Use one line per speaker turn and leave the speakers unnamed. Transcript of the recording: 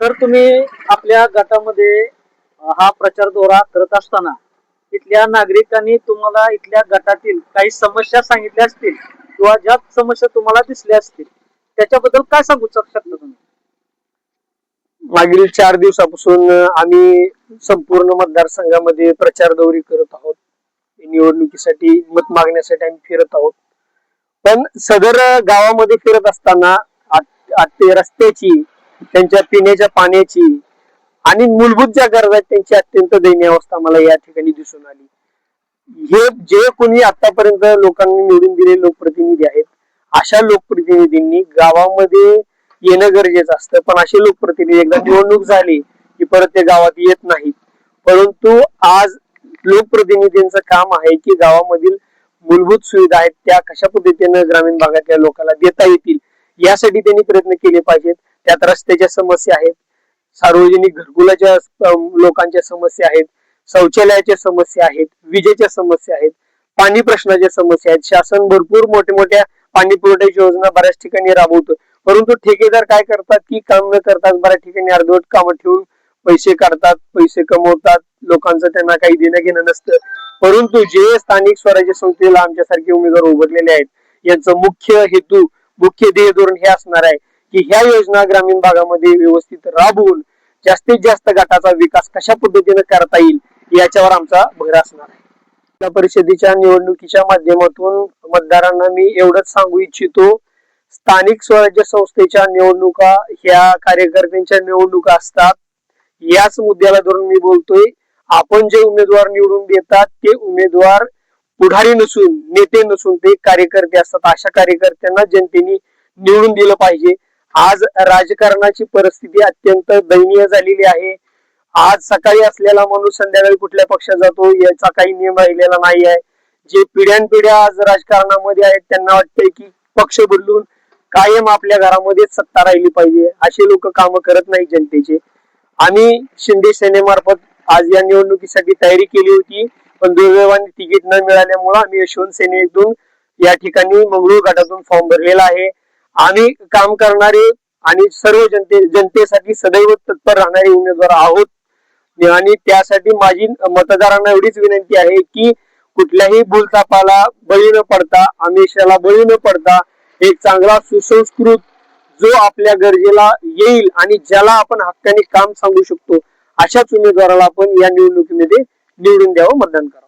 तर तुम्ही आपल्या गटामध्ये हा प्रचार दौरा करत असताना इथल्या नागरिकांनी तुम्हाला इथल्या गटातील काही समस्या सांगितल्या असतील किंवा ज्या समस्या तुम्हाला दिसल्या असतील त्याच्याबद्दल काय सांगू शकता तुम्ही?
मागील 4 दिवसापासून आम्ही संपूर्ण मतदारसंघामध्ये प्रचार दौरी करत आहोत. निवडणुकीसाठी मत मागण्यासाठी आम्ही फिरत आहोत. पण सदर गावामध्ये फिरत असताना ते रस्त्याची, त्यांच्या पिण्याच्या पाण्याची आणि मूलभूत ज्या गरजा आहेत त्यांची अत्यंत दयनीय अवस्था मला या ठिकाणी दिसून आली. हे जे कोणी आतापर्यंत लोकांनी निवडून दिलेले लोकप्रतिनिधी आहेत अशा लोकप्रतिनिधींनी गावामध्ये येणं गरजेचं असतं. पण असे लोकप्रतिनिधी एकदा निवडणूक झाली की परत ते गावात येत नाहीत. परंतु आज लोकप्रतिनिधींचं काम आहे की गावामधील मूलभूत सुविधा आहेत त्या कशा पद्धतीने ग्रामीण भागातल्या लोकांना देता येतील यासाठी त्यांनी प्रयत्न केले पाहिजेत. त्यात रस्त्याच्या समस्या आहेत, सार्वजनिक घरकुलाच्या लोकांच्या समस्या आहेत, शौचालयाच्या समस्या आहेत, विजेच्या समस्या आहेत, पाणी प्रश्नाच्या समस्या आहेत. शासन भरपूर मोठ्या पाणी पुरवठ्याची योजना बऱ्याच ठिकाणी राबवतो. परंतु ठेकेदार काय करतात की काम न करतात बऱ्याच ठिकाणी अर्धवट कामं ठेवून पैसे काढतात, पैसे कमवतात, लोकांचं त्यांना काही देणं घेणं नसतं. परंतु जे स्थानिक स्वराज्य संस्थेला आमच्यासारखे उमेदवार उभारलेले आहेत यांचं मुख्य हेतू, मुख्य ध्येय धोरण हे असणार आहे की ह्या योजना ग्रामीण भागामध्ये व्यवस्थित राबवून जास्तीत जास्त गटाचा विकास कशा पद्धतीने करता येईल याच्यावर आमचा भर असणार आहे. जिल्हा परिषदेच्या निवडणुकीच्या माध्यमातून मतदारांना मी एवढंच सांगू इच्छितो, स्थानिक स्वराज्य संस्थेच्या निवडणुका ह्या कार्यकर्त्यांच्या निवडणुका असतात. याच मुद्द्याला धरून मी बोलतोय, आपण जे उमेदवार निवडून देतात ते उमेदवार पुढारी नसून, नेते नसून ते कार्यकर्ते असतात. अशा कार्यकर्त्यांना जनतेने निवडून दिलं पाहिजे. आज राजकारणाची परिस्थिती अत्यंत दयनीय झालेली आहे. आज सकाळी असलेला माणूस संध्याकाळी कुठल्या पक्षात जातो याचा काही नियम राहिलेला नाही आहे. जे पिढ्यानपिढ्या आज राजकारणामध्ये आहेत त्यांना वाटतंय की पक्ष बदलून कायम आपल्या घरामध्येच सत्ता राहिली पाहिजे. असे लोक काम करत नाही जनतेचे. आम्ही शिंदे सेनेमार्फत आज या निवडणुकीसाठी तयारी केली होती, पण दुर्दैवाने तिकीट न मिळाल्यामुळे आम्ही यशवंत सेनेतून या ठिकाणी मंगळूर गटातून फॉर्म भरलेला आहे. आम्ही काम करणारे आणि सर्व जनतेसाठी सदैव तत्पर राहणारे उमेदवार आहोत. आणि त्यासाठी माझी मतदारांना एवढीच विनंती आहे की कुठल्याही भूलथापाला बळी न पडता, आमिषाला बळी न पडता एक चांगला सुसंस्कृत जो आपल्या गरजेला येईल आणि ज्याला आपण हक्काने काम सांगू शकतो अशाच उमेदवाराला आपण या निवडणुकीमध्ये निवडून द्यावं, मतदान करावं.